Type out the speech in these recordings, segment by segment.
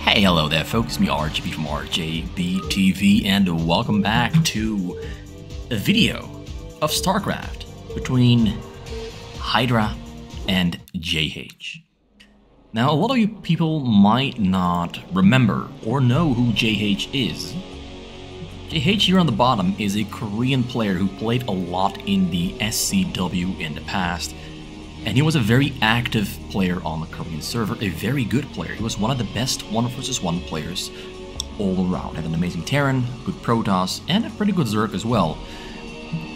Hey, hello there folks, it's me RGB from RJBTV and welcome back to a video of StarCraft between Hydra and JH. Now, a lot of you people might not remember or know who JH is. JH here on the bottom is a Korean player who played a lot in the SCW in the past, and he was a very active player on the Korean server, a very good player. He was one of the best 1 vs 1 players all around. Had an amazing Terran, good Protoss, and a pretty good Zerg as well.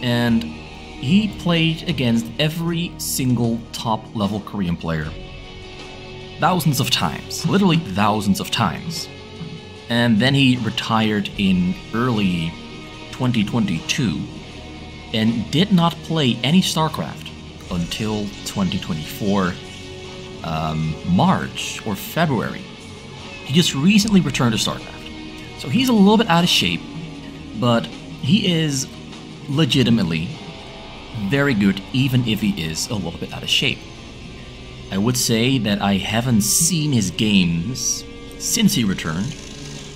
And he played against every single top-level Korean player thousands of times, literally thousands of times. And then he retired in early 2022 and did not play any StarCraft until 2024 March or February. He just recently returned to StarCraft. So he's a little bit out of shape, but he is legitimately very good even if he is a little bit out of shape. I would say that I haven't seen his games since he returned,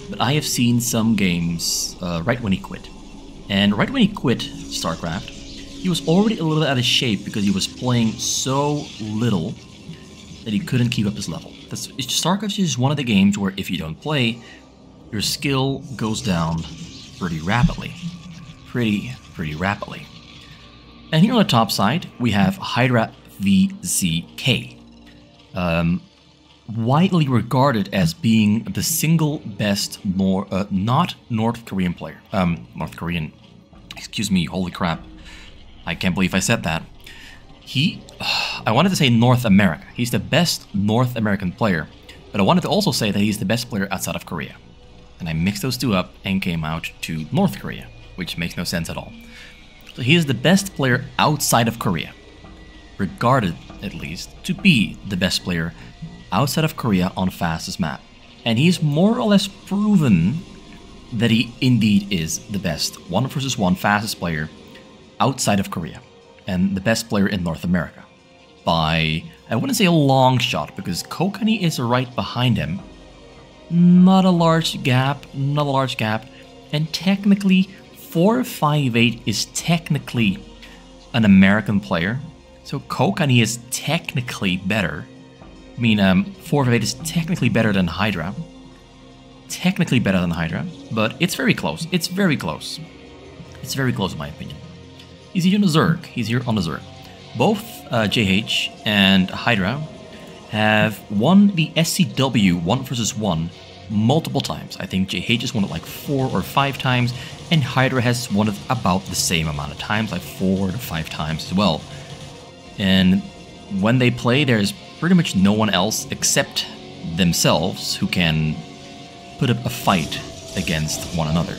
but I have seen some games right when he quit. And right when he quit StarCraft, he was already a little bit out of shape because he was playing so little that he couldn't keep up his level. StarCraft is just one of the games where if you don't play, your skill goes down pretty rapidly. Pretty rapidly. And here on the top side, we have Hydra VZK. Widely regarded as being the single best not North Korean player. Excuse me, holy crap. I can't believe I said that. I wanted to say North America. He's the best North American player, but I wanted to also say that he's the best player outside of Korea. And I mixed those two up and came out to North Korea, which makes no sense at all. So he is the best player outside of Korea, regarded at least to be the best player outside of Korea on fastest map. And he's more or less proven that he indeed is the best 1 vs 1 fastest player outside of Korea, and the best player in North America. By, I wouldn't say a long shot, because Kokani is right behind him. Not a large gap, and technically 458 is technically an American player, so Kokani is technically better. I mean, 458 is technically better than Hydra. Technically better than Hydra, but it's very close. It's very close. It's very close in my opinion. He's here on the Zerg. He's here on the Zerg. Both JH and Hydra have won the SCW 1 vs 1 multiple times. I think JH has won it like 4 or 5 times, and Hydra has won it about the same amount of times, like 4 to 5 times as well. And when they play, there's pretty much no one else except themselves who can put up a fight against one another.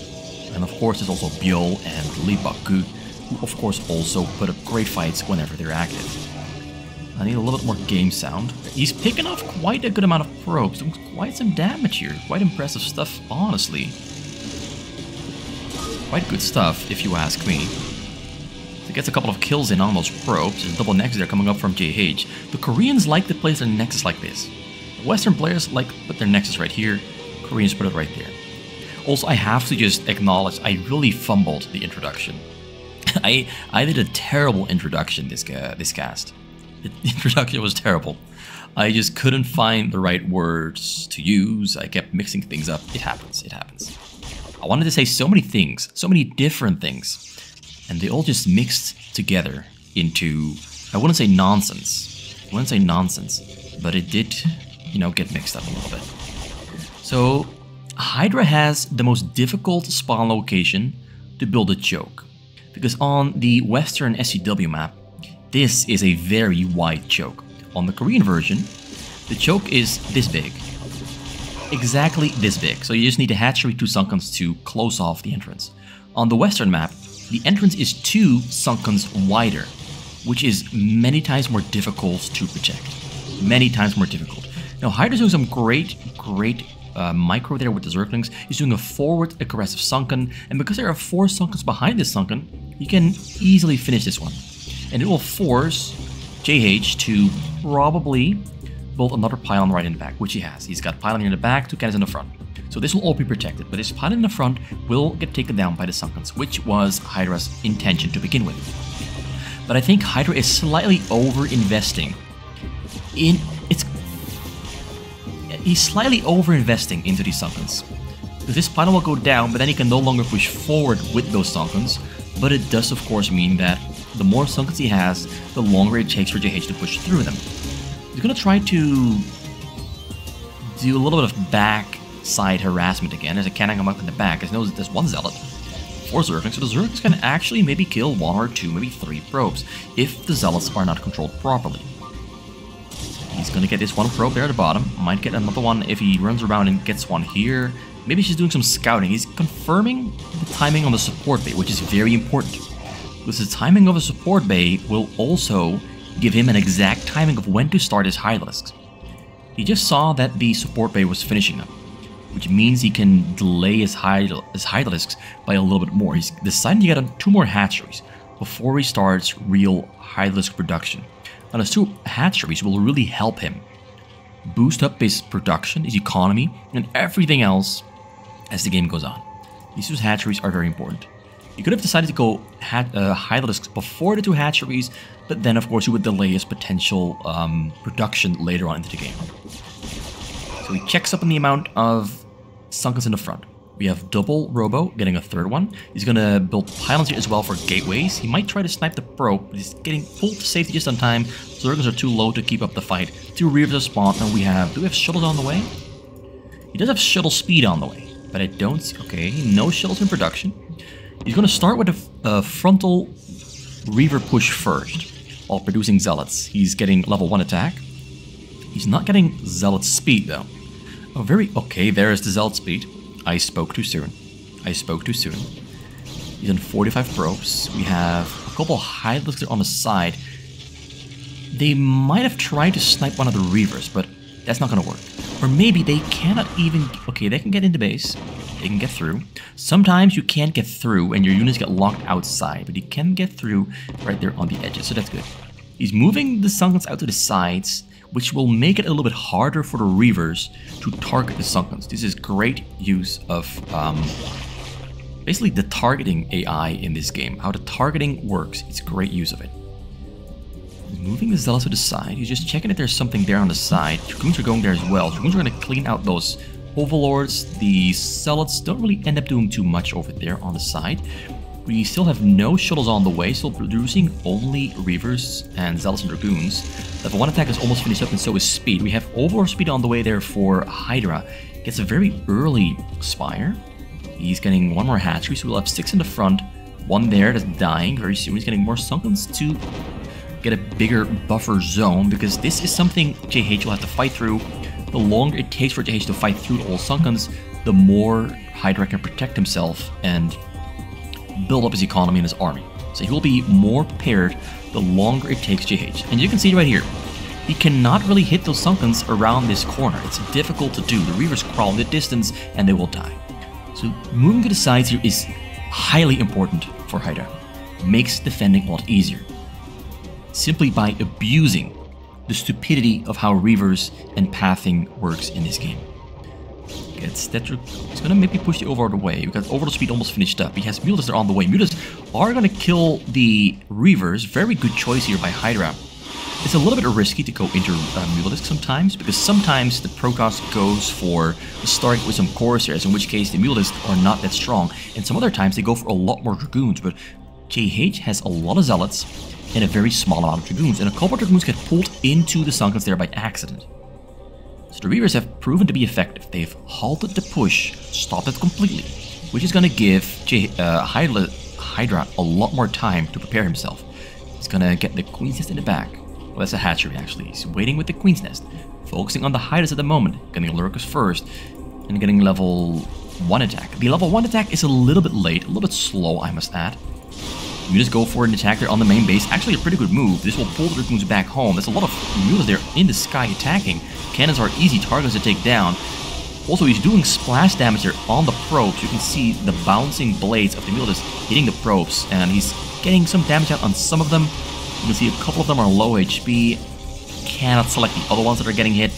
And of course, there's also Byul and Lee Baku, who of course also put up great fights whenever they're active. I need a little bit more game sound. He's picking off quite a good amount of probes, doing quite some damage here. Quite impressive stuff, honestly. Quite good stuff, if you ask me. He gets a couple of kills in on those probes. There's double nexus there coming up from JH. The Koreans like to place their nexus like this. The Western players like to put their nexus right here. Koreans put it right there. Also, I have to just acknowledge, I really fumbled the introduction. I did a terrible introduction this cast. The introduction was terrible. I just couldn't find the right words to use. I kept mixing things up. It happens, it happens. I wanted to say so many things, so many different things, and they all just mixed together into, I wouldn't say nonsense. I wouldn't say nonsense, but it did, you know, get mixed up a little bit. So, Hydra has the most difficult spawn location to build a choke. Because on the Western SCW map, this is a very wide choke. On the Korean version, the choke is this big. Exactly this big. So you just need a hatchery, 2 sunkens to close off the entrance. On the Western map, the entrance is 2 sunkens wider, which is many times more difficult to protect. Many times more difficult. Now, Hydra's doing some great micro there with the Zerglings. He's doing a forward aggressive sunken, and because there are 4 sunkens behind this sunken, you can easily finish this one. And it will force JH to probably build another pylon right in the back, which he has. He's got pylon in the back, 2 cannons in the front. So this will all be protected, but this pylon in the front will get taken down by the Sunkens, which was Hydra's intention to begin with. But I think Hydra is slightly over-investing in its... He's slightly over-investing into these Sunkens. Because this pylon will go down, but then he can no longer push forward with those Sunkens. But it does of course mean that the more Sunkens he has, the longer it takes for JH to push through them. He's gonna try to do a little bit of backside harassment again. There's a cannon come up in the back. As knows there's 1 Zealot, 4 Zerglings, so the Zerglings can actually maybe kill 1 or 2, maybe 3 probes, if the Zealots are not controlled properly. He's gonna get this 1 probe there at the bottom, might get another one if he runs around and gets 1 here. Maybe he's doing some scouting. He's confirming the timing on the support bay, which is very important. Because the timing of a support bay will also give him an exact timing of when to start his Hydralisks. He just saw that the support bay was finishing up, which means he can delay his Hydralisks by a little bit more. He's decided to get 2 more hatcheries before he starts real Hydralisk production. And those 2 hatcheries will really help him boost up his production, his economy, and everything else as the game goes on. These 2 hatcheries are very important. He could have decided to go Hydralisks before the 2 hatcheries, but then of course he would delay his potential production later on into the game. So he checks up on the amount of Sunkens in the front. We have double Robo getting a 3rd one. He's gonna build pylons here as well for gateways. He might try to snipe the probe, but he's getting pulled to safety just on time. Zerglings are too low to keep up the fight. 2 Reavers are spawned, and do we have shuttles on the way? He does have shuttle speed on the way, but I don't see, okay, no shuttles in production. He's gonna start with a frontal Reaver push first, while producing Zealots. He's getting level 1 attack. He's not getting Zealot speed though. Oh, okay, there is the Zealot speed. I spoke too soon. I spoke too soon. He's on 45 probes. We have a couple Hydralisks on the side. They might have tried to snipe one of the Reavers, but that's not gonna work. Or maybe they cannot even... Okay, they can get into base. They can get through. Sometimes you can't get through and your units get locked outside, but you can get through right there on the edges, so that's good. He's moving the Sunkens out to the sides, which will make it a little bit harder for the Reavers to target the Sunkens. This is great use of basically the targeting AI in this game. How the targeting works, it's great use of it. He's moving the Zealots to the side. He's just checking if there's something there on the side. Dragoons are going there as well. Dragoons are going to clean out those Overlords. The Zealots don't really end up doing too much over there on the side. We still have no shuttles on the way, still producing only Reavers and Zealots and Dragoons. Level 1 attack is almost finished up, and so is speed. We have Overlord speed on the way there for Hydra. Gets a very early Spire. He's getting 1 more hatchery, so we'll have 6 in the front. 1 there that's dying very soon. He's getting more Sunkens to get a bigger buffer zone, because this is something JH will have to fight through. The longer it takes for JH to fight through all Sunkens, the more Hydra can protect himself and build up his economy and his army. So he will be more prepared the longer it takes JH. And you can see right here, he cannot really hit those Sunkens around this corner. It's difficult to do. The Reavers crawl in the distance and they will die. So moving to the sides here is highly important for Hydra. Makes defending a lot easier. Simply by abusing the stupidity of how Reavers and pathing works in this game. It's gonna maybe push the Overlord away, because Overlord speed almost finished up. He has Mutas that are on the way. Mutas are gonna kill the Reavers. Very good choice here by Hydra. It's a little bit risky to go into Mutalisk sometimes, because sometimes the Protoss goes for starting with some Corsairs, in which case the Mutalisks are not that strong. And some other times they go for a lot more Dragoons, but JH has a lot of Zealots and a very small amount of Dragoons, and a couple of Dragoons get pulled into the Sunkens there by accident. So the Reavers have proven to be effective. They've halted the push, stopped it completely, which is going to give Hydra a lot more time to prepare himself. He's going to get the Queen's Nest in the back. Well, that's a hatchery actually. He's waiting with the Queen's Nest, focusing on the Hydras at the moment, getting Lurkers first, and getting level 1 attack. The level 1 attack is a little bit late, a little bit slow, I must add. You just go for an attack there on the main base. Actually a pretty good move. This will pull the Dragoons back home. There's a lot of Mutas there in the sky attacking. Cannons are easy targets to take down. Also, he's doing splash damage there on the probes. You can see the bouncing blades of the Mutas hitting the probes, and he's getting some damage out on some of them. You can see a couple of them are low HP. cannot select the other ones that are getting hit.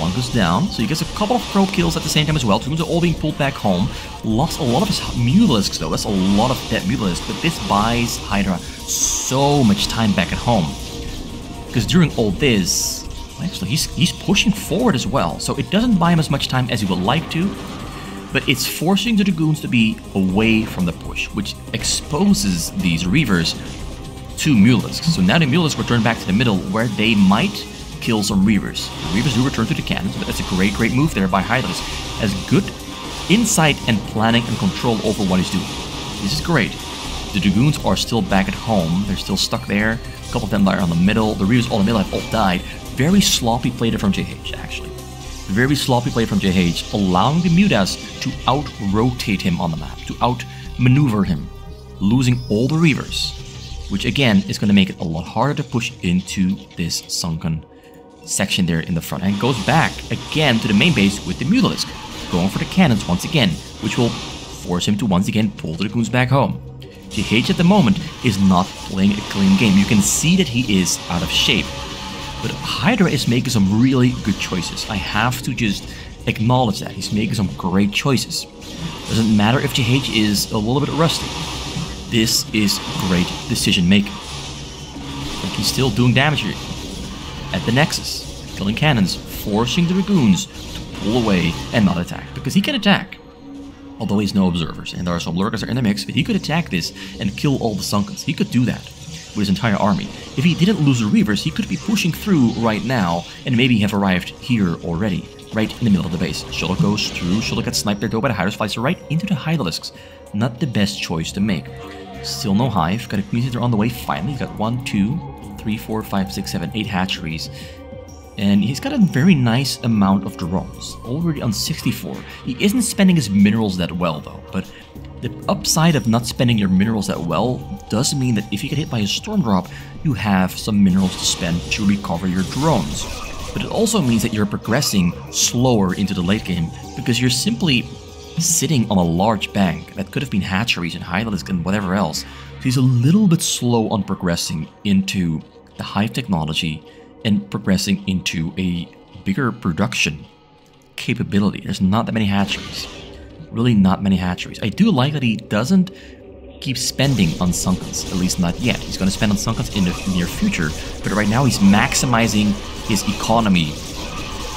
One goes down, so he gets a couple of probe kills at the same time as well. Dragoons are all being pulled back home. Lost a lot of his Mutalisks though, that's a lot of dead Mutalisks, but this buys Hydra so much time back at home. Because during all this, actually he's pushing forward as well, so it doesn't buy him as much time as he would like to, but it's forcing the Dragoons to be away from the push, which exposes these Reavers to Mutalisks. So now the Mutalisks return back to the middle where they might kill some Reavers. The Reavers do return to the cannons, but that's a great move there by Hydra. Has good insight and planning and control over what he's doing. This is great. The Dragoons are still back at home. They're still stuck there. A couple of them are on the middle. The Reavers all in the middle have all died. Very sloppy play there from JH, actually. Very sloppy play from JH, allowing the Mutas to out-rotate him on the map, to out-maneuver him, losing all the Reavers, which again is going to make it a lot harder to push into this sunken section there in the front. And goes back again to the main base with the Mutalisk, going for the cannons once again, which will force him to once again pull the Dragoons back home. JH at the moment is not playing a clean game. You can see that he is out of shape. But Hydra is making some really good choices. I have to just acknowledge that. He's making some great choices. Doesn't matter if JH is a little bit rusty. This is great decision making. Like he's still doing damage here at the Nexus, killing cannons, forcing the Dragoons to pull away and not attack. Because he can attack, although he's no observers, and there are some lurkers in the mix, but he could attack this and kill all the Sunkens. He could do that with his entire army. If he didn't lose the Reavers, he could be pushing through right now and maybe have arrived here already, right in the middle of the base. Shuttle goes through, Shuttle gets sniped there though by the Hydra, flies right into the Hydralisks. Not the best choice to make. Still no hive, got a Queen on the way finally. He's got 1, 2, 3, 4, 5, 6, 7, 8 hatcheries. And he's got a very nice amount of drones, already on 64. He isn't spending his minerals that well though, but the upside of not spending your minerals that well does mean that if you get hit by a storm drop, you have some minerals to spend to recover your drones. But it also means that you're progressing slower into the late game because you're simply sitting on a large bank that could have been hatcheries and Hydralisk and whatever else. So he's a little bit slow on progressing into the hive technology and progressing into a bigger production capability. There's not that many hatcheries. Really not many hatcheries. I do like that he doesn't keep spending on Sunkens, at least not yet. He's going to spend on Sunkens in the near future, but right now he's maximizing his economy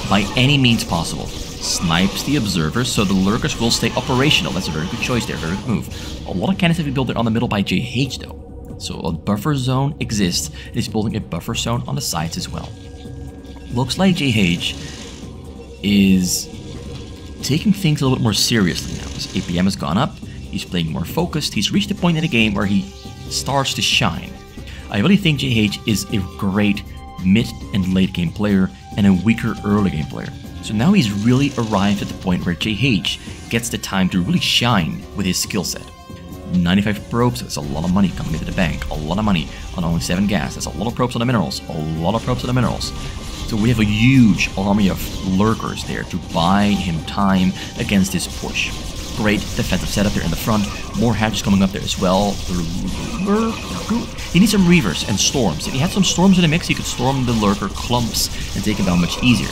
by any means possible. Snipes the observers, so the lurkers will stay operational. That's a very good choice there, very good move. A lot of cannons have been built there on the middle by JH though. So a buffer zone exists, and he's building a buffer zone on the sides as well. Looks like JH is taking things a little bit more seriously now. His APM has gone up, he's playing more focused, he's reached a point in the game where he starts to shine. I really think JH is a great mid and late game player and a weaker early game player. So now he's really arrived at the point where JH gets the time to really shine with his skill set. 95 probes, that's a lot of money coming into the bank, a lot of money on only 7 gas, that's a lot of probes on the minerals, a lot of probes on the minerals. So we have a huge army of lurkers there to buy him time against this push. Great defensive setup there in the front, more hatches coming up there as well. He needs some Reavers and Storms. If he had some Storms in the mix, he could storm the lurker clumps and take him down much easier.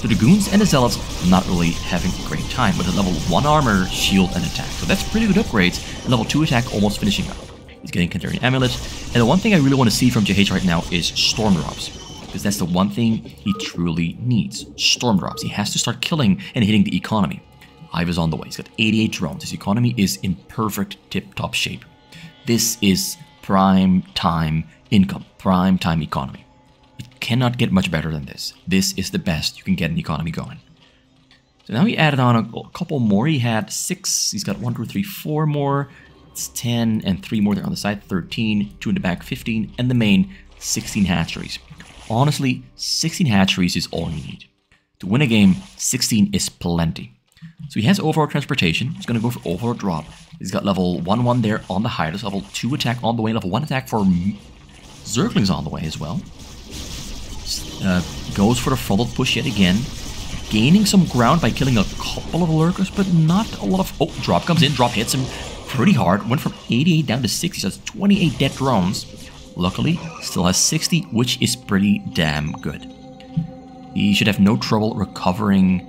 The Dragoons and the Zealots not really having a great time with a level 1 armor, shield, and attack. So that's pretty good upgrades, and level 2 attack almost finishing up. He's getting Kantarian Amulet, and the one thing I really want to see from JH right now is Storm Drops. Because that's the one thing he truly needs. Storm Drops. He has to start killing and hitting the economy. Hive is on the way. He's got 88 drones. His economy is in perfect tip-top shape. This is prime time income. Prime time economy. It cannot get much better than this. This is the best you can get an economy going. So now he added on a couple more. He had 6. He's got 1, 2, 3, 4 more. It's 10 and 3 more there on the side. 13. 2 in the back. 15. And the main 16 hatcheries. Honestly, 16 hatcheries is all you need. To win a game, 16 is plenty. So he has overall transportation. He's going to go for overall drop. He's got level 1 there on the Hydras, level 2 attack on the way, level 1 attack for Zerglings on the way as well. Goes for the frontal push yet again. Gaining some ground by killing a couple of lurkers, but not a lot of... Oh, drop comes in. Drop hits him pretty hard. Went from 88 down to 60, so that's 28 dead drones. Luckily, still has 60, which is pretty damn good. He should have no trouble recovering,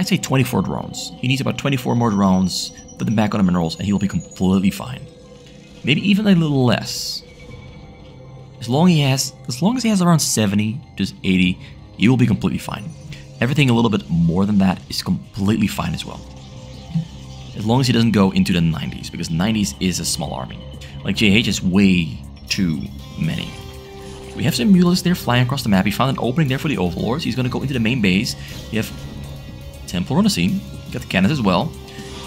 I'd say 24 drones. He needs about 24 more drones, put them back on the minerals, and he'll be completely fine. Maybe even a little less. As long as he has around 70 to 80, he will be completely fine. Everything a little bit more than that is completely fine as well. As long as he doesn't go into the 90s, because 90s is a small army. Like JH is way too many. We have some mules there flying across the map. He found an opening there for the Overlords. He's going to go into the main base. We have Templar on the scene. Got the cannons as well.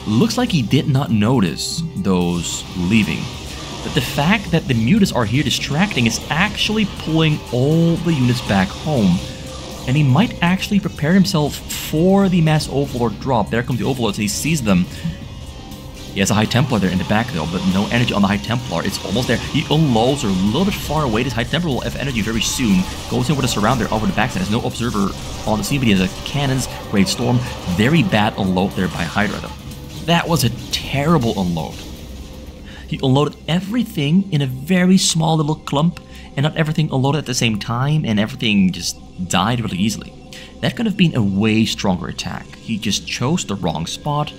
Looks like he did not notice those leaving. But the fact that the mutants are here distracting is actually pulling all the units back home. And he might actually prepare himself for the mass Overlord drop. There comes the Overlords, and he sees them. He has a High Templar there in the back though, but no energy on the High Templar. It's almost there. He unloads a little bit far away. This High Templar will have energy very soon. Goes in with a surrounder over the backside. There's no observer on the scene, but he has a cannons, Great Storm. Very bad unload there by Hydra though. That was a terrible unload. He unloaded everything in a very small little clump, and not everything unloaded at the same time, and everything just died really easily. That could have been a way stronger attack. He just chose the wrong spot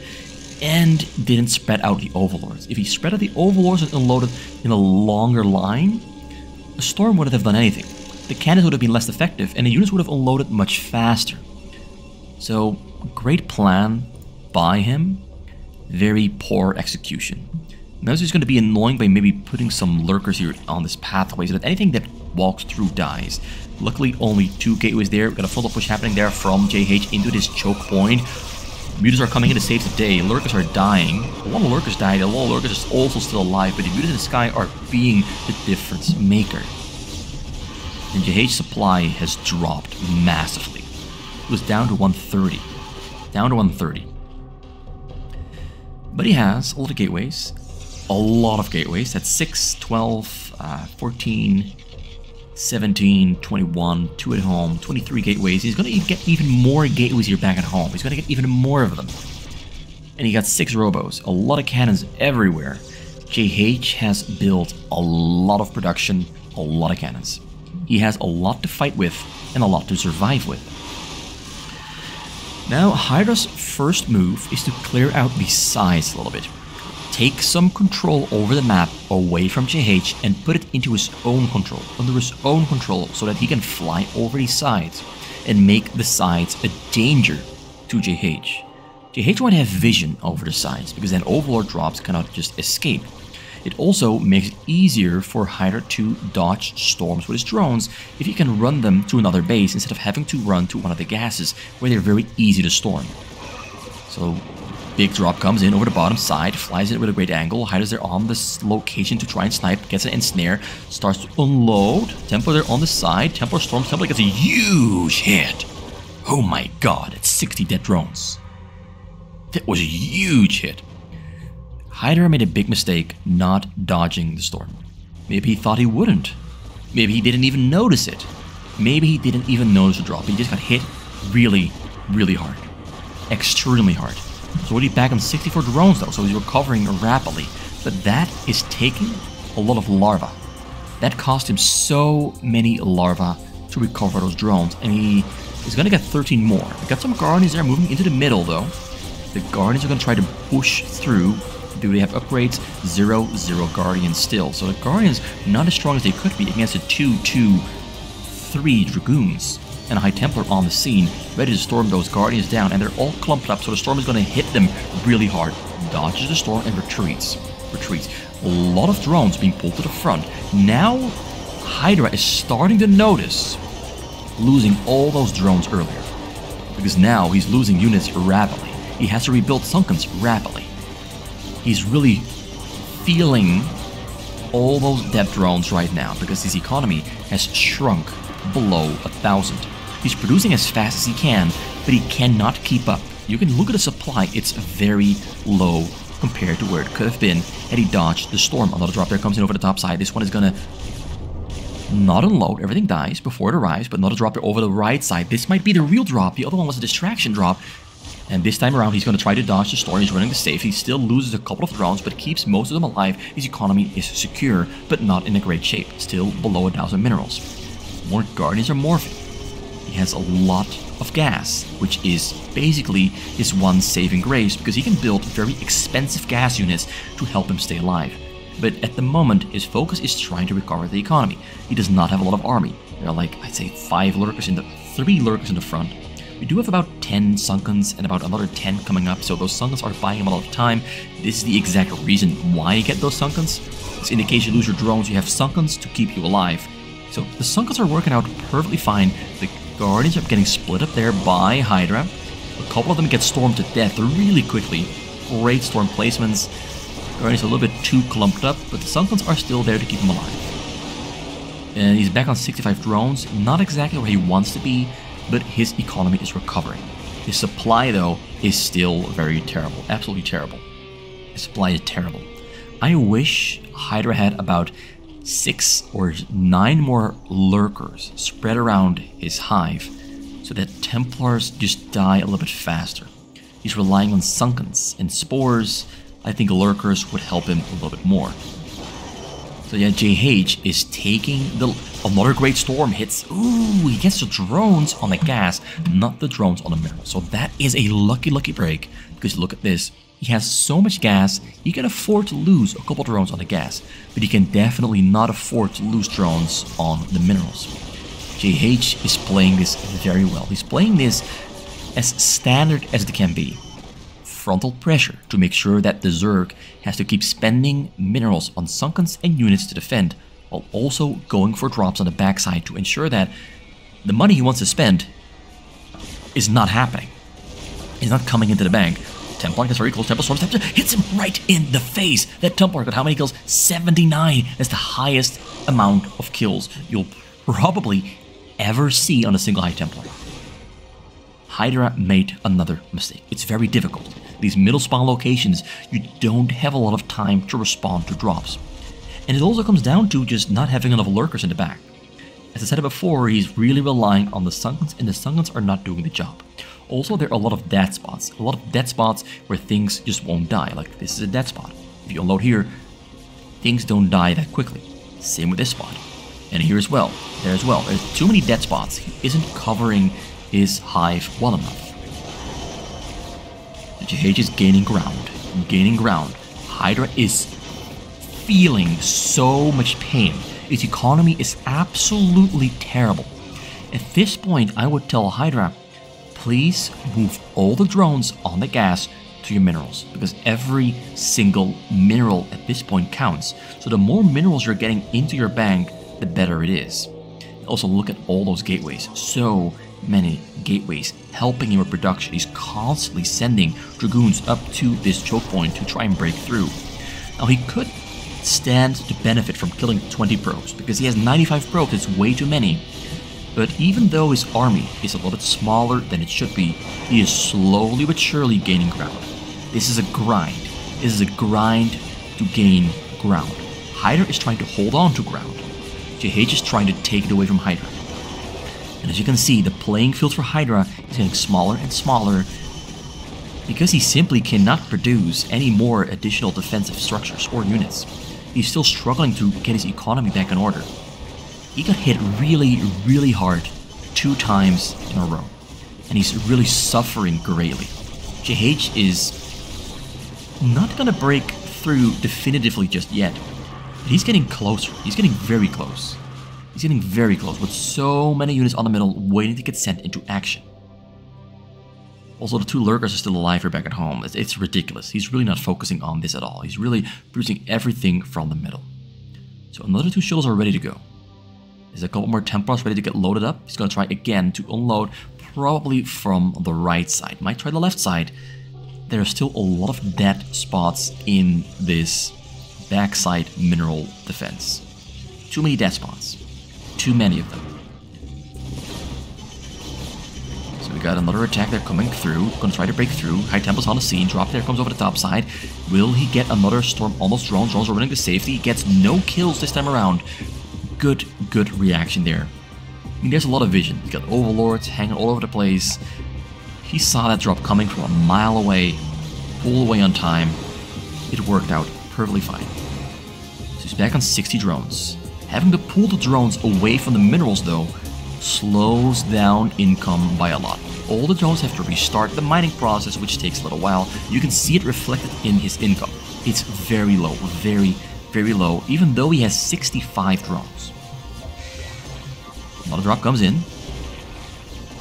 and didn't spread out the Overlords. If he spread out the Overlords and unloaded in a longer line, a storm wouldn't have done anything. The cannons would have been less effective, and the units would have unloaded much faster. So, great plan by him, very poor execution. Now this is going to be annoying by maybe putting some lurkers here on this pathway so that anything that walks through dies. Luckily only 2 gateways there. We've got a frontal push happening there from JH into this choke point. Mutants are coming in to save the day. Lurkers are dying. A lot of lurkers died. A lot of lurkers are also still alive, but the mutants in the sky are being the difference maker. And JH supply has dropped massively. It was down to 130. Down to 130. But he has a lot of gateways. A lot of gateways. That's 6, 12, 14, 17, 21, 2 at home, 23 gateways. He's going to get even more gateways here back at home. He's going to get even more of them. And he got 6 robos. A lot of cannons everywhere. JH has built a lot of production, a lot of cannons. He has a lot to fight with and a lot to survive with. Now, Hydra's first move is to clear out the sides a little bit. Take some control over the map away from JH and put it into his own control, under his own control, so that he can fly over these sides and make the sides a danger to JH. JH won't have vision over the sides, because then Overlord drops cannot just escape. It also makes it easier for Hydra to dodge storms with his drones if he can run them to another base instead of having to run to one of the gases, where they're very easy to storm. So, big drop comes in over the bottom side, flies it with a great angle. Hydra's there on this location to try and snipe, gets an ensnare, starts to unload. Templar there on the side, Templar storms, Templar gets a huge hit. Oh my god, it's 60 dead drones. That was a huge hit. Hydra made a big mistake not dodging the storm. Maybe he thought he wouldn't. Maybe he didn't even notice it. Maybe he didn't even notice the drop. He just got hit really, really hard. Extremely hard. So already back on 64 drones though, so he's recovering rapidly. But that is taking a lot of larvae. That cost him so many larvae to recover those drones, and he is going to get 13 more. We got some Guardians there moving into the middle though. The Guardians are going to try to push through. Do they have upgrades? 0, 0 Guardians still. So the Guardians not as strong as they could be against the 2, 2, 3 Dragoons. And a High Templar on the scene, ready to storm those Guardians down, and they're all clumped up, so the storm is going to hit them really hard. Dodges the storm and retreats. A lot of drones being pulled to the front. Now, Hydra is starting to notice losing all those drones earlier. Because now he's losing units rapidly. He has to rebuild Sunkens rapidly. He's really feeling all those dead drones right now, because his economy has shrunk below 1,000. He's producing as fast as he can, but he cannot keep up. You can look at the supply, it's very low compared to where it could have been had he dodged the storm. Another drop there comes in over the top side. This one is gonna not unload, everything dies before it arrives, but another drop there over the right side. This might be the real drop, the other one was a distraction drop. And this time around, he's going to try to dodge the storm. He's running the safe. He still loses a couple of drones, but keeps most of them alive. His economy is secure, but not in a great shape. Still below 1,000 minerals. More Guardians are morphing. He has a lot of gas, which is basically his one saving grace, because he can build very expensive gas units to help him stay alive. But at the moment, his focus is trying to recover the economy. He does not have a lot of army. There are like, I'd say, 3 lurkers in the front. We do have about 10 Sunkens and about another 10 coming up, so those Sunkens are buying him a lot of time. This is the exact reason why you get those Sunkens. It's in the case you lose your drones, you have Sunkens to keep you alive. So the Sunkens are working out perfectly fine. The Guardians are getting split up there by Hydra. A couple of them get stormed to death really quickly. Great storm placements. Guardians are a little bit too clumped up, but the Sunkens are still there to keep him alive. And he's back on 65 drones, not exactly where he wants to be, but his economy is recovering. His supply, though, is still very terrible. Absolutely terrible. His supply is terrible. I wish Hydra had about 6 or 9 more lurkers spread around his hive, so that Templars just die a little bit faster. He's relying on Sunkens and Spores. I think lurkers would help him a little bit more. So yeah, JH is taking another great storm hits. Ooh, he gets the drones on the gas, not the drones on the mineral. So that is a lucky break, because look at this. He has so much gas, he can afford to lose a couple drones on the gas, but he can definitely not afford to lose drones on the minerals. JH is playing this very well. He's playing this as standard as it can be. Frontal pressure to make sure that the Zerg has to keep spending minerals on Sunkens and units to defend, while also going for drops on the backside to ensure that the money he wants to spend is not happening. It's not coming into the bank. Templar gets very close. Templar Storm hits him right in the face. That Templar got how many kills? 79. That's the highest amount of kills you'll probably ever see on a single High Templar. Hydra made another mistake. It's very difficult. These middle spawn locations, you don't have a lot of time to respond to drops. And it also comes down to just not having enough lurkers in the back. As I said before, he's really relying on the Sunkens, and the Sunkens are not doing the job. Also, there are a lot of dead spots. A lot of dead spots where things just won't die. Like, this is a dead spot. If you unload here, things don't die that quickly. Same with this spot. And here as well. There as well. There's too many dead spots. He isn't covering his hive well enough. JH is gaining ground. Hydra is feeling so much pain. Its economy is absolutely terrible. At this point, I would tell Hydra, please move all the drones on the gas to your minerals, because every single mineral at this point counts. So the more minerals you're getting into your bank, the better it is. Also, look at all those gateways. So many gateways helping him with production. He's constantly sending Dragoons up to this choke point to try and break through. Now, he could stand to benefit from killing 20 probes, because he has 95 probes. It's way too many. But even though his army is a little bit smaller than it should be, he is slowly but surely gaining ground. This is a grind. This is a grind to gain ground. Hydra is trying to hold on to ground. JH is trying to take it away from Hydra. And as you can see, the playing field for Hydra is getting smaller and smaller, because he simply cannot produce any more additional defensive structures or units. He's still struggling to get his economy back in order. He got hit really hard 2 times in a row, and he's really suffering greatly. JH is not gonna break through definitively just yet, but he's getting closer. He's getting very close. He's getting very close, with so many units on the middle waiting to get sent into action. Also, the 2 lurkers are still alive here back at home. It's ridiculous. He's really not focusing on this at all. He's really producing everything from the middle. So another 2 shuttles are ready to go. There's a couple more Templars ready to get loaded up. He's going to try again to unload, probably from the right side. Might try the left side. There are still a lot of dead spots in this backside mineral defense. Too many dead spots. Too many of them. So we got another attack. They're coming through. Gonna try to break through. High Temple's on the scene. Drop there comes over the top side. Will he get another storm? Almost drones. Drones are running to safety. He gets no kills this time around. Good reaction there. I mean, there's a lot of vision. He's got overlords hanging all over the place. He saw that drop coming from a mile away, pulled away on time. It worked out perfectly fine. So he's back on 60 drones. Having to pull the drones away from the minerals, though, slows down income by a lot. All the drones have to restart the mining process, which takes a little while. You can see it reflected in his income. It's very low, very, very low, even though he has 65 drones. Another drop comes in.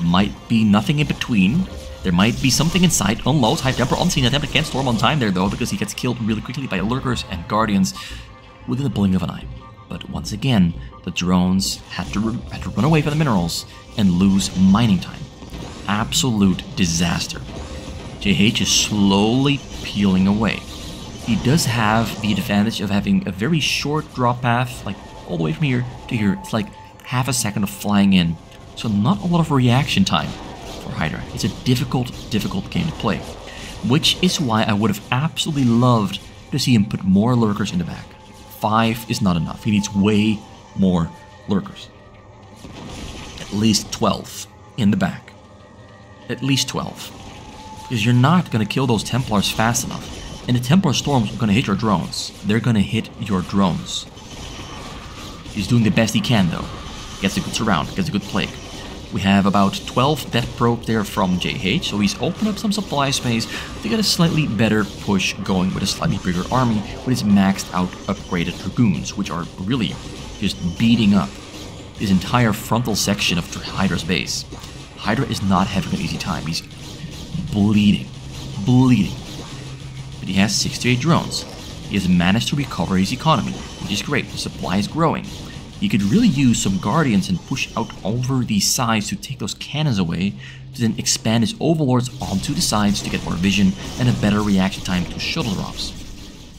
Might be nothing in between. There might be something inside. Unloads, high temper, unseen attempt. Can't storm on time there though, because he gets killed really quickly by lurkers and guardians within the blink of an eye. But once again, the drones had to run away from the minerals and lose mining time. Absolute disaster. JH is slowly peeling away. He does have the advantage of having a very short drop path, like all the way from here to here. It's like half a second of flying in, so not a lot of reaction time for Hydra. It's a difficult game to play, which is why I would have absolutely loved to see him put more lurkers in the back. 5 is not enough. He needs way more lurkers. At least 12 in the back. At least 12. Because you're not going to kill those Templars fast enough. And the Templar storms are going to hit your drones. They're going to hit your drones. He's doing the best he can though. Gets a good surround, gets a good plague. We have about 12 death probes there from JH, so he's opened up some supply space to get a slightly better push going with a slightly bigger army with his maxed out upgraded Dragoons, which are really just beating up his entire frontal section of Hydra's base. Hydra is not having an easy time. He's bleeding. But he has 68 drones. He has managed to recover his economy, which is great. The supply is growing. He could really use some Guardians and push out over these sides to take those cannons away, to then expand his Overlords onto the sides to get more vision and a better reaction time to shuttle drops.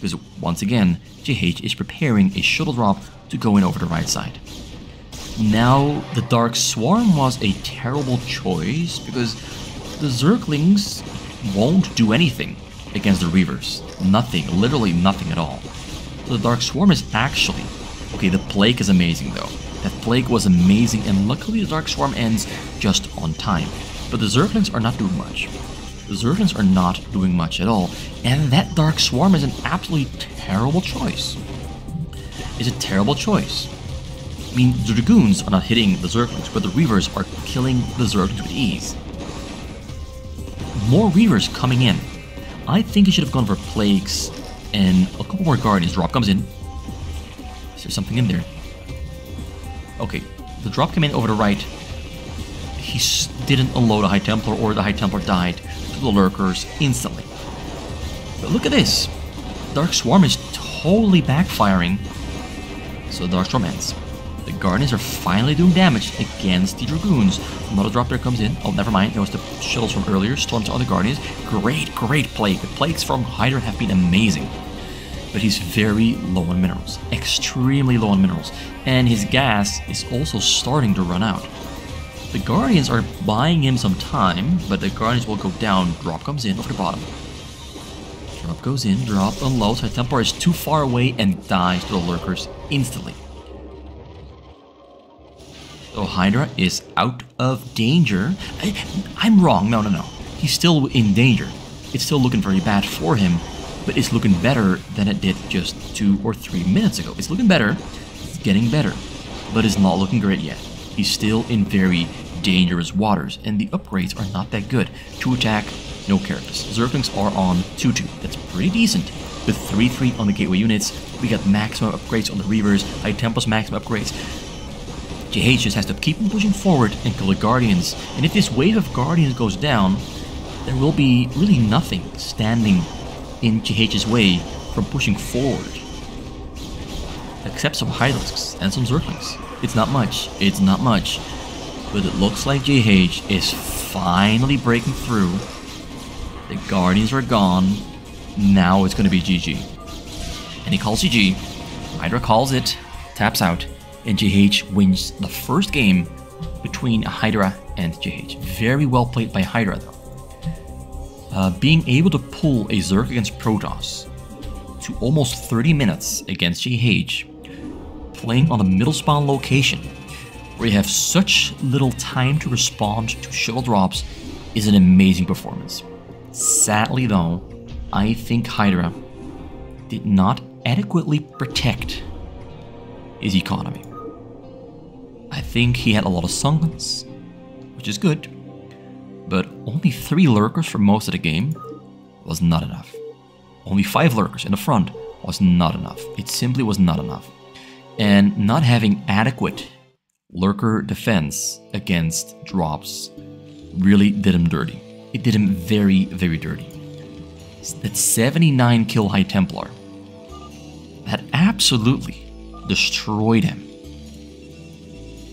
Because once again, JH is preparing a shuttle drop to go in over the right side. Now, the Dark Swarm was a terrible choice because the Zerglings won't do anything against the Reavers. Nothing, literally nothing at all. So the Dark Swarm is actually... Okay, the Plague is amazing though. That Plague was amazing, and luckily the Dark Swarm ends just on time. But the Zerglings are not doing much. The Zerglings are not doing much at all, and that Dark Swarm is an absolutely terrible choice. It's a terrible choice. I mean, the Dragoons are not hitting the Zerglings, but the Reavers are killing the Zerglings with ease. More Reavers coming in. I think he should have gone for Plagues and a couple more Guardians. Drop comes in. Is there something in there? Okay, the drop came in over the right. He didn't unload a High Templar, or the High Templar died to the Lurkers instantly. But look at this. Dark Swarm is totally backfiring. So the Dark Swarm ends. The Guardians are finally doing damage against the Dragoons. Another drop there comes in. Oh, never mind. It was the shuttles from earlier. Storm to other Guardians. Great Plague. The Plagues from Hydra have been amazing. But he's very low on minerals. Extremely low on minerals. And his gas is also starting to run out. The Guardians are buying him some time, but the Guardians will go down. Drop comes in over the bottom. Drop goes in. Drop unloads. High Templar is too far away and dies to the Lurkers instantly. So Hydra is out of danger. I'm wrong. No. He's still in danger. It's still looking very bad for him, but it's looking better than it did just 2 or 3 minutes ago. It's looking better. It's getting better, but it's not looking great yet. He's still in very dangerous waters, and the upgrades are not that good. 2 attack, no characters. Zerglings are on 2-2. That's pretty decent. With 3-3 on the gateway units, we got maximum upgrades on the Reavers, High Templars maximum upgrades. JH just has to keep on pushing forward and kill the Guardians. And if this wave of Guardians goes down, there will be really nothing standing in JH's way from pushing forward. Except some Hydras and some Zerglings. It's not much. But it looks like JH is finally breaking through. The Guardians are gone. Now it's going to be GG. And he calls GG. Hydra calls it. Taps out. And JH wins the first game between Hydra and JH. Very well played by Hydra though. Being able to pull a Zerg against Protoss to almost 30 minutes against JH, playing on a middle spawn location where you have such little time to respond to shuttle drops, is an amazing performance. Sadly though, I think Hydra did not adequately protect his economy. I think he had a lot of summons, which is good, but only 3 lurkers for most of the game was not enough. Only 5 lurkers in the front was not enough. It simply was not enough. And not having adequate lurker defense against drops really did him dirty. It did him very, very dirty. That 79 kill High Templar, that absolutely destroyed him.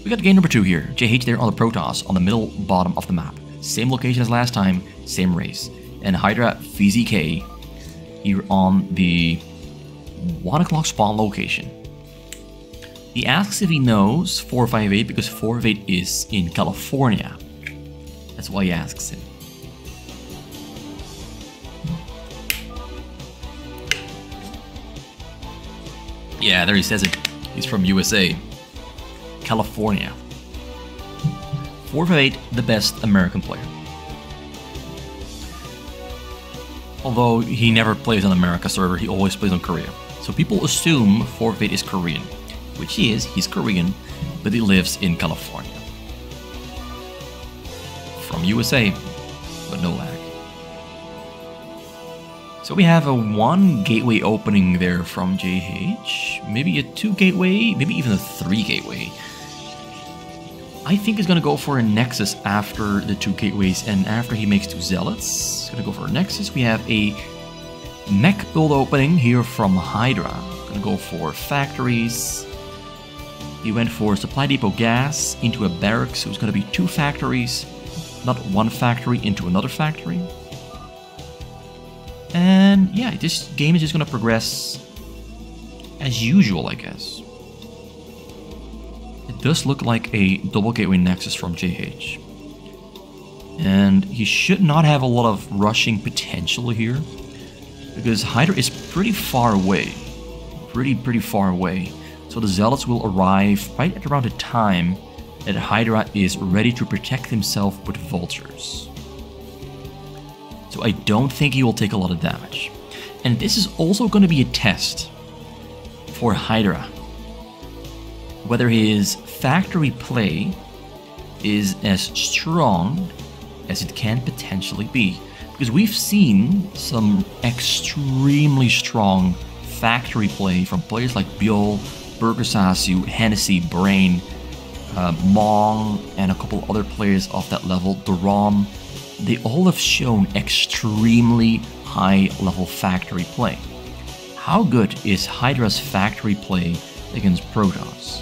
We got game number 2 here. JH there on the Protoss on the middle bottom of the map. Same location as last time, same race. And Hydra VZK here on the 1 o'clock spawn location. He asks if he knows 458 because 458 is in California. That's why he asks him. Yeah, there he says it. He's from USA. California. 458, the best American player. Although he never plays on America server, he always plays on Korea. So people assume 458 is Korean, which he is. He's Korean, but he lives in California. From USA, but no lag. So we have a 1 gateway opening there from JH, maybe a 2 gateway, maybe even a 3 gateway. I think he's gonna go for a Nexus after the 2 gateways and after he makes 2 Zealots. He's gonna go for a Nexus. We have a Mech build opening here from Hydra. Gonna go for factories. He went for supply depot gas into a barracks, so it's gonna be 2 factories, not 1 factory into another factory. And yeah, this game is just gonna progress as usual, I guess. It does look like a double gateway Nexus from JH. And he should not have a lot of rushing potential here, because Hydra is pretty far away. Pretty far away. So the Zealots will arrive right at around the time that Hydra is ready to protect himself with Vultures. So I don't think he will take a lot of damage. And this is also going to be a test for Hydra. Whether his factory play is as strong as it can potentially be. Because we've seen some extremely strong factory play from players like Biol, Burgersasu, Hennessy, Brain, Mong, and a couple other players of that level, Duram. They all have shown extremely high level factory play. How good is Hydra's factory play against Protoss?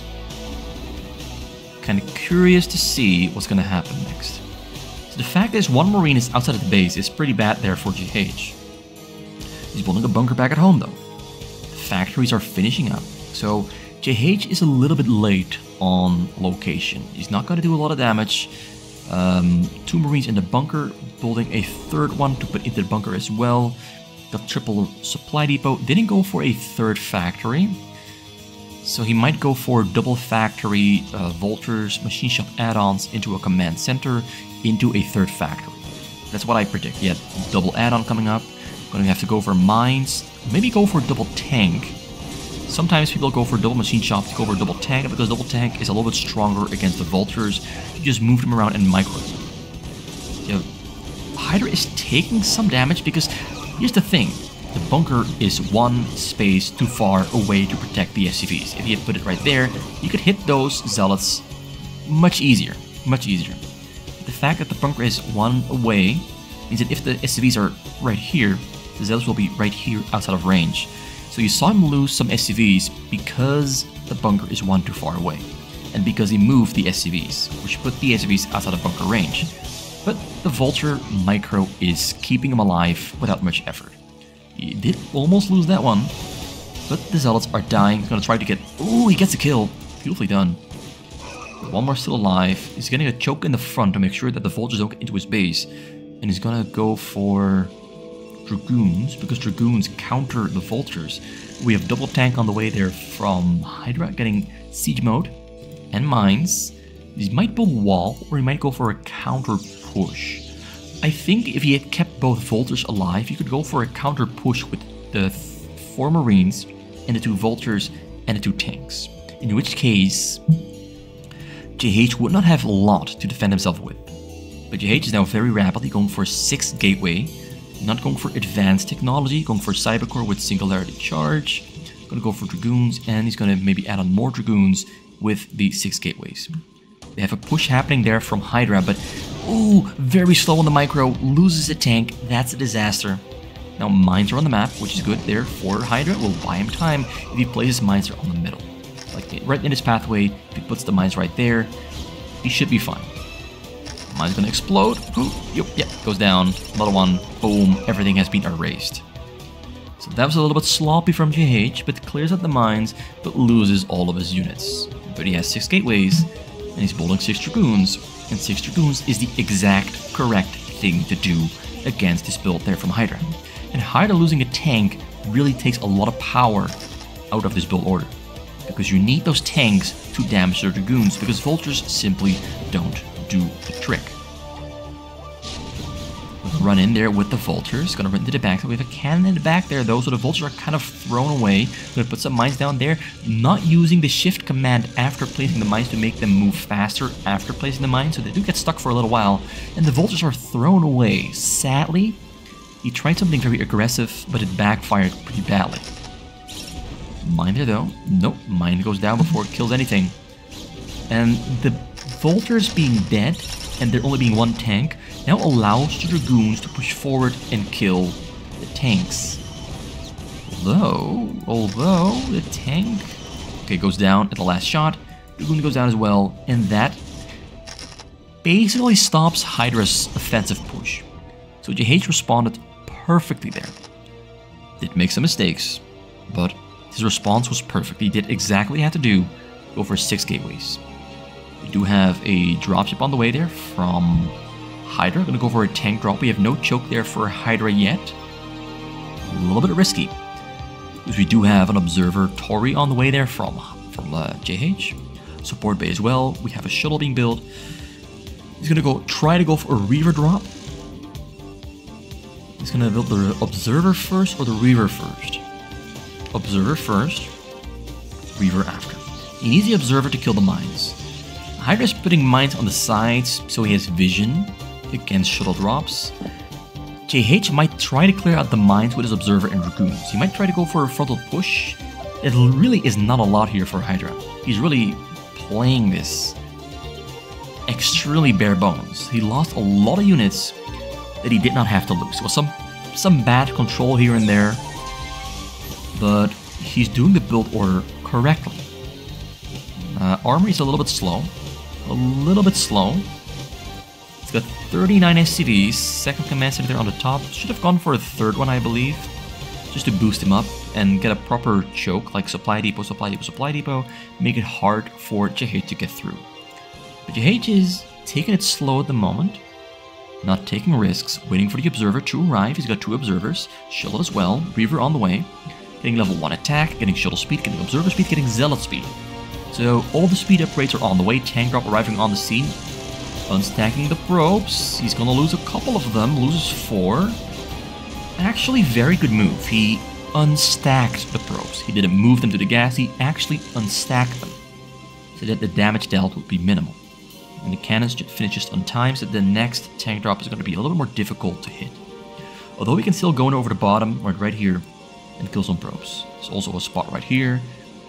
Kind of curious to see what's going to happen next. So the fact that 1 Marine is outside of the base is pretty bad there for GH. He's building a bunker back at home though. The factories are finishing up, so JH is a little bit late on location. He's not going to do a lot of damage. 2 Marines in the bunker, building a 3rd one to put into the bunker as well. The triple supply depot didn't go for a 3rd factory, so he might go for double factory, Vultures, machine shop add-ons into a command center, into a 3rd factory. That's what I predict. Yeah, double add-on coming up. Gonna have to go for mines, maybe go for double tank. Sometimes people go for double machine shop to go for double tank, because double tank is a little bit stronger against the Vultures. You just move them around and micro them. You know, Hydra is taking some damage because here's the thing. The bunker is 1 space too far away to protect the SCVs. If you put it right there, you could hit those Zealots much easier. Much easier. The fact that the bunker is 1 away means that if the SCVs are right here, the Zealots will be right here outside of range. So you saw him lose some SCVs because the bunker is 1 too far away, and because he moved the SCVs, which put the SCVs outside of bunker range. But the Vulture micro is keeping him alive without much effort. He did almost lose that one, but the Zealots are dying. He's going to try to get... Ooh, he gets a kill. Beautifully done. 1 more still alive. He's getting a choke in the front to make sure that the Vultures don't get into his base. And he's going to go for Dragoons, because Dragoons counter the Vultures. We have double tank on the way there from Hydra, getting siege mode and mines. He might build wall, or he might go for a counter push. I think if he had kept both Vultures alive, he could go for a counter push with the 4 Marines and the 2 Vultures and the 2 tanks. In which case, JH would not have a lot to defend himself with. But JH is now very rapidly going for 6 Gateway, not going for advanced technology, going for Cybercore with Singularity Charge, going to go for Dragoons, and he's going to maybe add on more Dragoons with the 6 Gateways. They have a push happening there from Hydra, but ooh, very slow on the micro, loses a tank, that's a disaster. Now mines are on the map, which is good there for Hydra, will buy him time if he places mines on the middle. Like right in his pathway, if he puts the mines right there, he should be fine. Mine's gonna explode. Ooh, yep, goes down. Another one. Boom. Everything has been erased. So that was a little bit sloppy from JH, but clears out the mines, but loses all of his units. But he has 6 gateways, and he's building 6 Dragoons. And 6 Dragoons is the exact correct thing to do against this build there from Hydra. And Hydra losing a tank really takes a lot of power out of this build order. Because you need those tanks to damage their Dragoons, because Vultures simply don't do the trick. Run in there with the Vultures, gonna run into the back. So we have a cannon in the back there though, so the Vultures are kind of thrown away. Gonna put some mines down there, not using the shift command after placing the mines to make them move faster after placing the mines, so they do get stuck for a little while, and the Vultures are thrown away. Sadly, he tried something very aggressive, but it backfired pretty badly. Mine there though, nope, mine goes down before it kills anything. And the Vultures being dead, and there only being 1 tank, now allows the Dragoons to push forward and kill the tanks. Although the tank, okay, goes down at the last shot, Dragoon goes down as well, and that basically stops Hydra's offensive push. So JH responded perfectly there. Did make some mistakes, but his response was perfect. He did exactly what he had to do, go for 6 gateways. We do have a dropship on the way there from Hydra. Gonna go for a tank drop. We have no choke there for Hydra yet. A little bit risky, because we do have an observatory on the way there from JH. Support bay as well. We have a shuttle being built. He's gonna try to go for a Reaver drop. He's gonna build the Observer first or the Reaver first. Observer first, Reaver after. He needs the Observer to kill the mines. Hydra's putting mines on the sides so he has vision against shuttle drops. JH might try to clear out the mines with his Observer and Dragoons. He might try to go for a frontal push. It really is not a lot here for Hydra. He's really playing this extremely bare bones. He lost a lot of units that he did not have to lose. So some bad control here and there, but he's doing the build order correctly. Armory is a little bit slow. It's got 39 SCVs, second command center there on the top. Should have gone for a third one, I believe, just to boost him up and get a proper choke, like supply depot, make it hard for JH to get through. But JH is taking it slow at the moment, not taking risks, waiting for the Observer to arrive. He's got 2 Observers, Shuttle as well, Reaver on the way, getting level 1 attack, getting Shuttle speed, getting Observer speed, getting Zealot speed. So all the speed upgrades are on the way. Tank drop arriving on the scene. Unstacking the probes. He's gonna lose a couple of them. Loses 4. Actually, very good move. He unstacked the probes. He didn't move them to the gas. He actually unstacked them, so that the damage dealt would be minimal. And the cannons finish just on time, so the next tank drop is going to be a little bit more difficult to hit. Although we can still go in over the bottom, right here, and kill some probes. There's also a spot right here.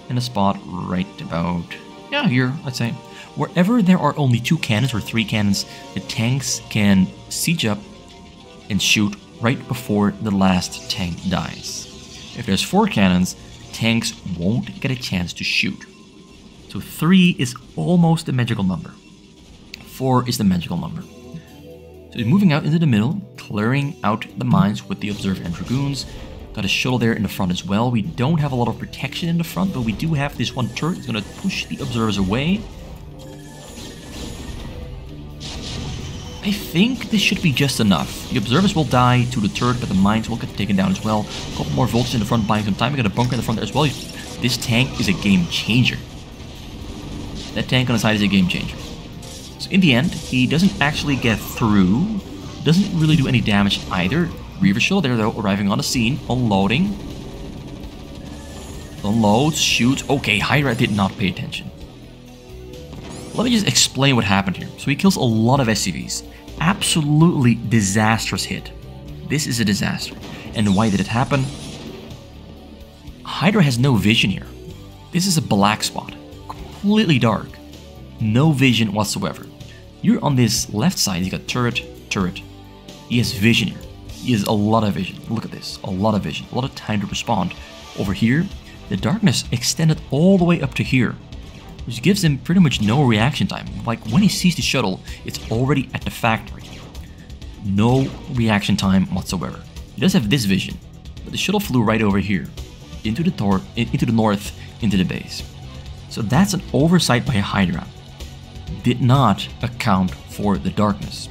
And a spot right about, yeah, here, I'd say. Wherever there are only 2 cannons or 3 cannons, the tanks can siege up and shoot right before the last tank dies. If there's 4 cannons, tanks won't get a chance to shoot. So 3 is almost the magical number. 4 is the magical number. So he's moving out into the middle, clearing out the mines with the Observer and Dragoons. Got a shuttle there in the front as well. We don't have a lot of protection in the front, but we do have this one turret. It's going to push the Observers away. I think this should be just enough. The Observers will die to the turret, but the mines will get taken down as well. A couple more Vultures in the front buying some time. We got a bunker in the front there as well. This tank is a game changer. That tank on the side is a game changer. So in the end, he doesn't actually get through, Doesn't really do any damage either. Reaver Shuttle there though, arriving on the scene, unloading. Unloads, shoots. Okay, Hydra did not pay attention. Let me just explain what happened here. So he kills a lot of SCVs. Absolutely disastrous hit. This is a disaster. And why did it happen? Hydra has no vision here. This is a black spot. Completely dark. No vision whatsoever. You're on this left side, you got turret, turret. He has vision here. He has a lot of vision. Look at this. A lot of vision. A lot of time to respond. Over here, the darkness extended all the way up to here, which gives him pretty much no reaction time. Like when he sees the shuttle, it's already at the factory. No reaction time whatsoever. He does have this vision, but the shuttle flew right over here, into the north, into the base. So that's an oversight by Hydra. Did not account for the darkness.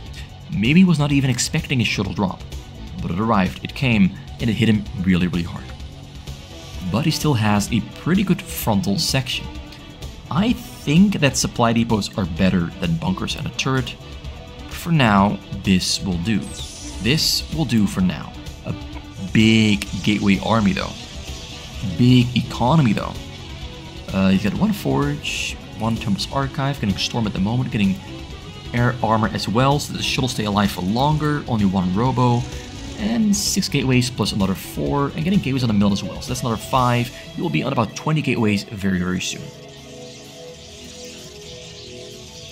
Maybe he was not even expecting a shuttle drop, but it arrived, it came, and it hit him really, really hard. But he still has a pretty good frontal section. I think that supply depots are better than bunkers and a turret. For now, this will do. This will do for now. A big gateway army though. Big economy though. He's got one forge, one Temple's Archive, getting storm at the moment, getting air armor as well, so the shuttle stay alive for longer, only one robo, and 6 gateways plus another 4, and getting gateways on the mill as well, so that's another 5. You will be on about 20 gateways very, very soon.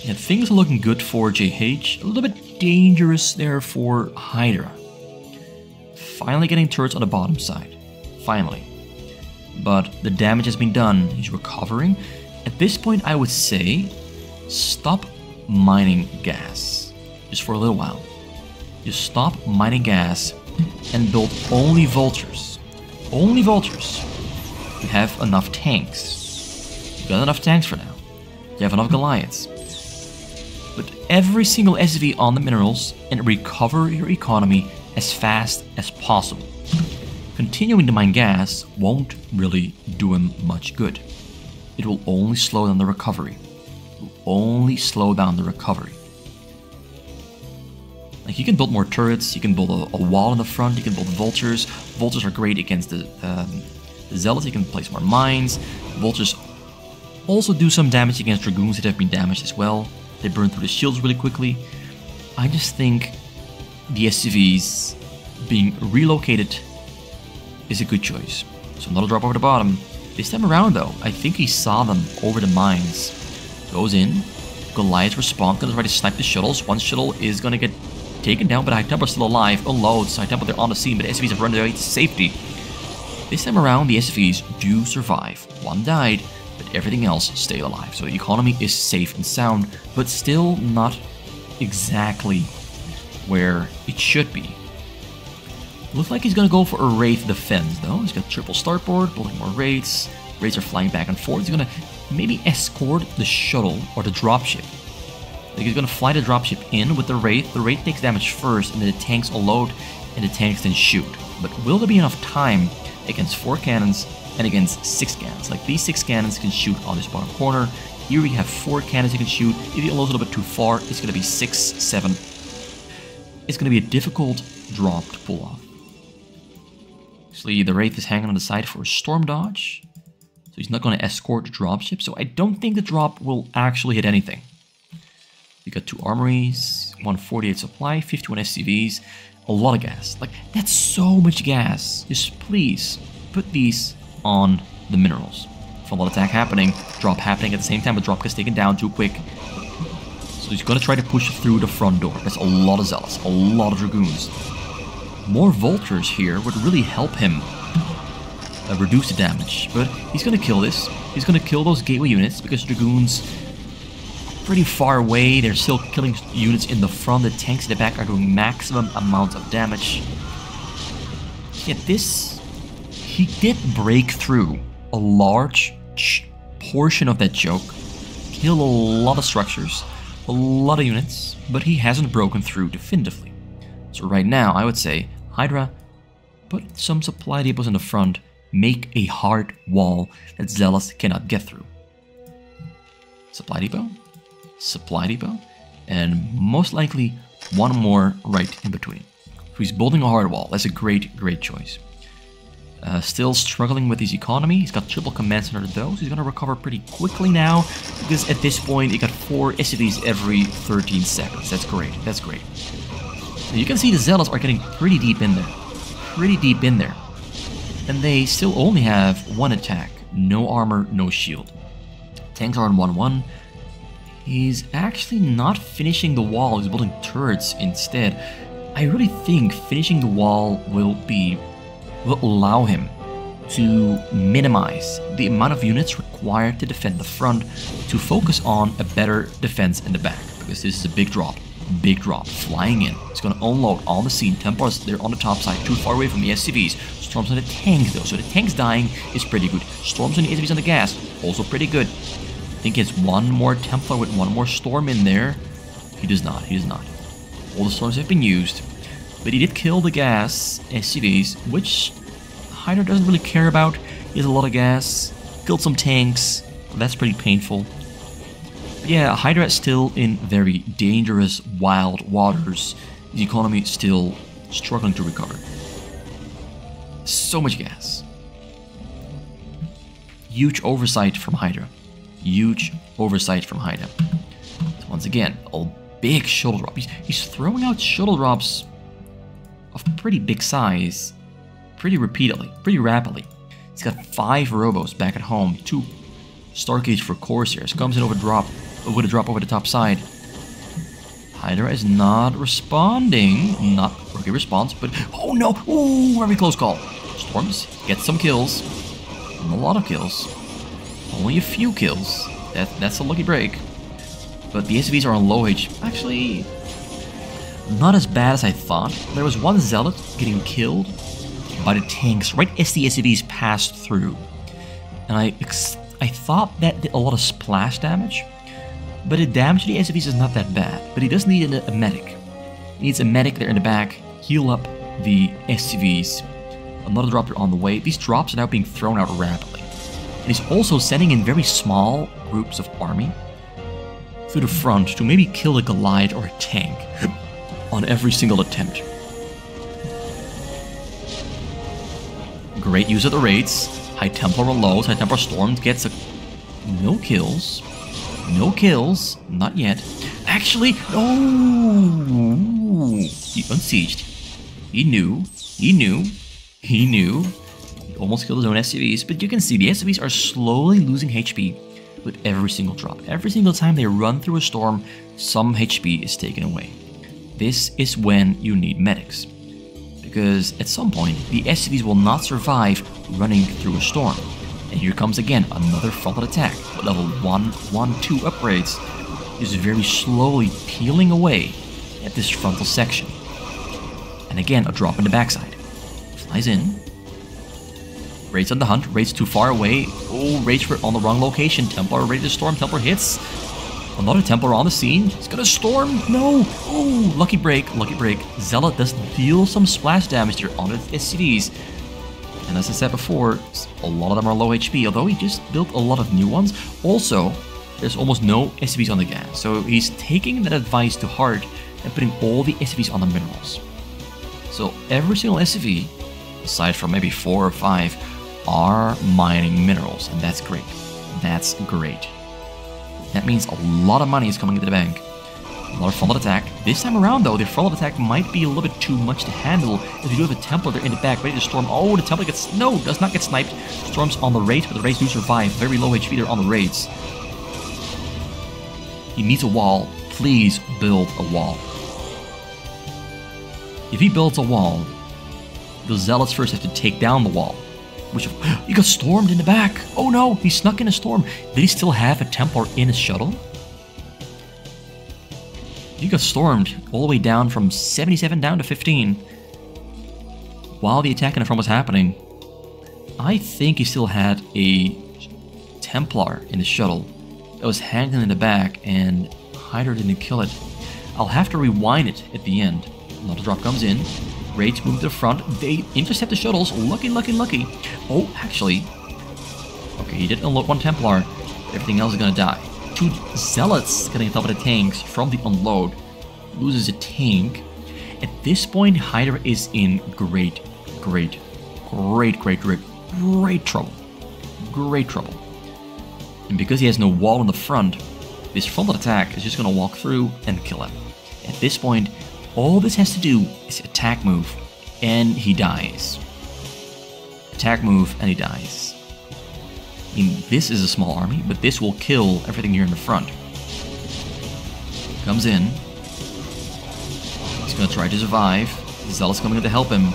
Yeah, things are looking good for JH, a little bit dangerous there for Hydra. Finally getting turrets on the bottom side. Finally. But the damage has been done. He's recovering. At this point, I would say, stop mining gas. Just for a little while. Just stop mining gas and build only vultures. Only vultures. You have enough tanks. You got enough tanks for now. You have enough Goliaths. Put every single SCV on the minerals and recover your economy as fast as possible. Continuing to mine gas won't really do him much good. It will only slow down the recovery. It will only slow down the recovery. Like, you can build more turrets, you can build a wall in the front, you can build vultures. Vultures are great against the zealots, you can place more mines. Vultures also do some damage against dragoons that have been damaged as well. They burn through the shields really quickly. I just think the SCVs being relocated is a good choice. So another drop over the bottom. This time around though, I think he saw them over the mines. Goes in. Goliath respawn, gonna try to snipe the shuttles. One shuttle is gonna get taken down, but High Templar still alive. Unloads. High Templar, they're on the scene, but the SCVs have run away to safety. This time around, the SCVs do survive. One died, but everything else stay alive. So the economy is safe and sound, but still not exactly where it should be. Looks like he's gonna go for a Wraith defense though. He's got triple starboard, building more Wraiths. Wraiths are flying back and forth. He's gonna maybe escort the shuttle or the dropship. Like, he's gonna fly the dropship in with the Wraith. The Wraith takes damage first, and then the tanks unload, and the tanks then shoot. But will there be enough time against 4 cannons and against 6 cannons? Like, these 6 cannons can shoot on this bottom corner. Here we have 4 cannons you can shoot. If you unload a little bit too far, it's gonna be 6, 7. It's gonna be a difficult drop to pull off. Actually, the Wraith is hanging on the side for a storm dodge. So he's not going to escort the dropship. So I don't think the drop will actually hit anything. You got 2 armories, 148 supply, 51 SCVs, a lot of gas. Like, that's so much gas. Just please put these on the minerals. Frontal attack happening, drop happening at the same time, but drop gets taken down too quick. So he's going to try to push through the front door. That's a lot of zealots, a lot of dragoons. More vultures here would really help him reduce the damage, but he's gonna kill this. He's gonna kill those gateway units because dragoons are pretty far away. They're still killing units in the front. The tanks in the back are doing maximum amounts of damage. Yet this, he did break through a large portion of that choke, kill a lot of structures, a lot of units, but he hasn't broken through definitively. So right now, I would say, Hydra, put some supply depots in the front, make a hard wall that zealots cannot get through. Supply depot, and most likely one more right in between. So he's building a hard wall. That's a great, great choice. Still struggling with his economy. He's got triple command center though, so he's gonna recover pretty quickly now, because at this point he got 4 SCVs every 13 seconds. That's great. That's great. So you can see the Zealots are getting pretty deep in there. Pretty deep in there. And they still only have 1 attack. No armor, no shield. Tanks are on 1-1. He's actually not finishing the wall, he's building turrets instead. I really think finishing the wall will allow him to minimize the amount of units required to defend the front, to focus on a better defense in the back, because this is a big drop, flying in. It's going to unload on the scene. Templars, they're on the top side, too far away from the SCVs. Storms on the tanks though, so the tanks dying is pretty good. Storms on the SCVs on the gas, also pretty good. I think he has 1 more Templar with 1 more Storm in there. He does not. All the Storms have been used. But he did kill the gas SCVs, which Hydra doesn't really care about. He has a lot of gas, killed some tanks, that's pretty painful. But yeah, Hydra is still in very dangerous, wild waters. His economy is still struggling to recover. So much gas. Huge oversight from Hydra. Huge oversight from Hydra. So once again, a big shuttle drop. He's throwing out shuttle drops of pretty big size, pretty repeatedly, pretty rapidly. He's got 5 robos back at home, 2 Stargate for Corsairs. Comes in with a drop over the top side. Hydra is not responding. Not okay response, but oh no! Ooh, very close call. Storms get some kills. Not a lot of kills. Only a few kills. That's a lucky break. But the SCVs are on low HP. Actually, not as bad as I thought. There was 1 Zealot getting killed by the tanks right as the SCVs passed through. And I thought that did a lot of splash damage. But the damage to the SCVs is not that bad. But he does need a medic. He needs a medic there in the back. Heal up the SCVs. Another drop on the way. These drops are now being thrown out rapidly. And he's also sending in very small groups of army through the front to maybe kill a Goliath or a tank on every single attempt. Great use of the raids. High Templar lows. High Templar Storm gets no kills. No kills. Not yet. Actually, no! He unsieged. He knew. He almost killed his own SCVs, but you can see the SCVs are slowly losing HP with every single drop. Every single time they run through a storm, some HP is taken away. This is when you need medics, because at some point the SCVs will not survive running through a storm. And here comes again another frontal attack. Level 1, 2 upgrades is very slowly peeling away at this frontal section. And again, a drop in the backside. Flies in. Raids on the hunt. Raids too far away. Oh, Raids on the wrong location. Templar ready to storm. Templar hits. Another Templar on the scene. He's gonna storm. No. Oh, lucky break. Lucky break. Zealot does deal some splash damage here on the SCVs. And as I said before, a lot of them are low HP, although he just built a lot of new ones. Also, there's almost no SCVs on the gas. So he's taking that advice to heart and putting all the SCVs on the minerals. So every single SCV, aside from maybe 4 or 5, are mining minerals, and that's great. That's great. That means a lot of money is coming into the bank. A lot of frontal attack. This time around, though, the frontal attack might be a little bit too much to handle. If you do have a Templar there in the back, ready to storm. Oh, the Templar gets... No, does not get sniped. Storms on the raids, but the raids do survive. Very low HP there on the raids. He needs a wall. Please build a wall. If he builds a wall, the Zealots first have to take down the wall. Which, he got stormed in the back. Oh no, he snuck in a storm. Did he still have a Templar in his shuttle? He got stormed all the way down from 77 down to 15. While the attack in the front was happening, I think he still had a Templar in his shuttle that was hanging in the back, and Hydra didn't kill it. I'll have to rewind it at the end. Another drop comes in. Raids move to the front. They intercept the shuttles. Lucky. Oh, actually. Okay, he did unload 1 Templar. Everything else is gonna die. 2 Zealots getting on top of the tanks from the unload. loses a tank. At this point, Hydra is in great trouble. Great trouble. And because he has no wall in the front, this frontal attack is just going to walk through and kill him. At this point, all this has to do is attack move, and he dies. Attack move, and he dies. I mean, this is a small army, but this will kill everything here in the front. Comes in. He's going to try to survive. Zealot's coming in to help him.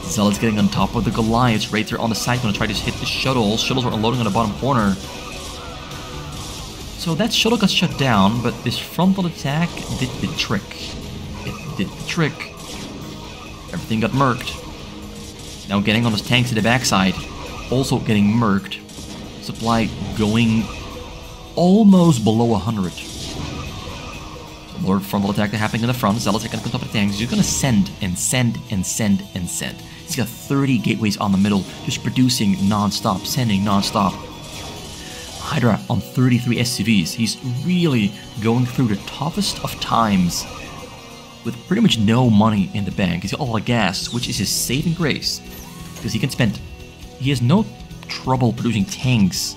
Zealot's getting on top of the Goliaths right there on the side. Going to try to hit the shuttles. Shuttles are unloading on the bottom corner. So that shuttle got shut down, but this frontal attack did the trick. It did the trick. Everything got murked. Now getting on his tanks to the backside. Also getting murked. Supply going almost below 100. More frontal attack happening in the front. Zealots are going to come on top of the tanks. He's going to send and send and send and send. He's got 30 gateways on the middle, just producing non-stop, sending non-stop. Hydra on 33 SCVs. He's really going through the toughest of times with pretty much no money in the bank. He's got a lot of gas, which is his saving grace, because he can spend. He has no trouble producing tanks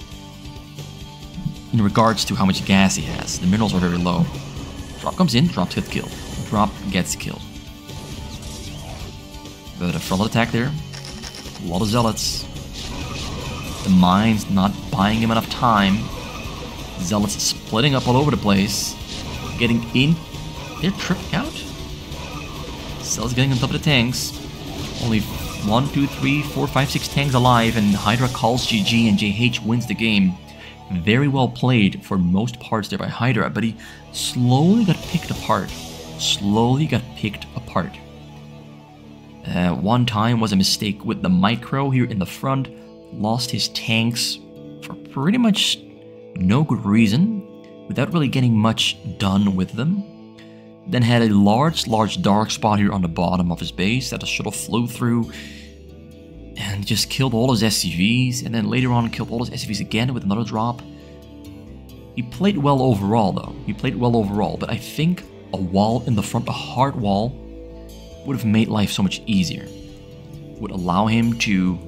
in regards to how much gas he has. The minerals are very low. Drop comes in, drop gets killed. Drop gets killed. But a frontal attack there. A lot of zealots. The mines not buying him enough time. Zealots splitting up all over the place. Getting in. They're tripping out. Zealots getting on top of the tanks. Only 1, 2, 3, 4, 5, 6 tanks alive, and Hydra calls GG and JH wins the game. Very well played for most parts there by Hydra, but he slowly got picked apart. Slowly got picked apart. One time was a mistake with the micro here in the front. Lost his tanks for pretty much no good reason, without really getting much done with them. Then had a large dark spot here on the bottom of his base that the shuttle flew through and just killed all his SCVs, and then later on killed all his SCVs again with another drop. He played well overall though. He played well overall, but I think a wall in the front, a hard wall, would have made life so much easier. Would allow him to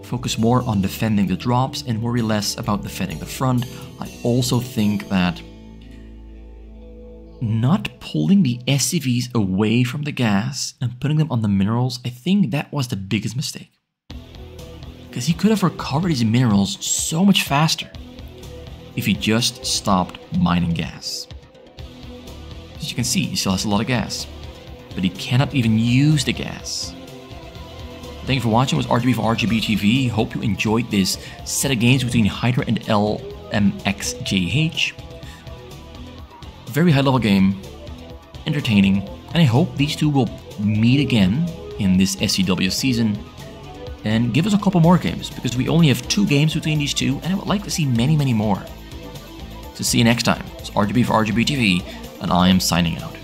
focus more on defending the drops and worry less about defending the front. I also think that not pulling the SCVs away from the gas and putting them on the minerals, I think that was the biggest mistake. Because he could have recovered his minerals so much faster if he just stopped mining gas. As you can see, he still has a lot of gas, but he cannot even use the gas. Thank you for watching. It was RGB for RGB TV. Hope you enjoyed this set of games between Hydra and LMXJH. Very high level game, entertaining, and I hope these two will meet again in this SCW season and give us a couple more games, because we only have 2 games between these two, and I would like to see many more. So see you next time. It's RGB for RGB TV, and I am signing out.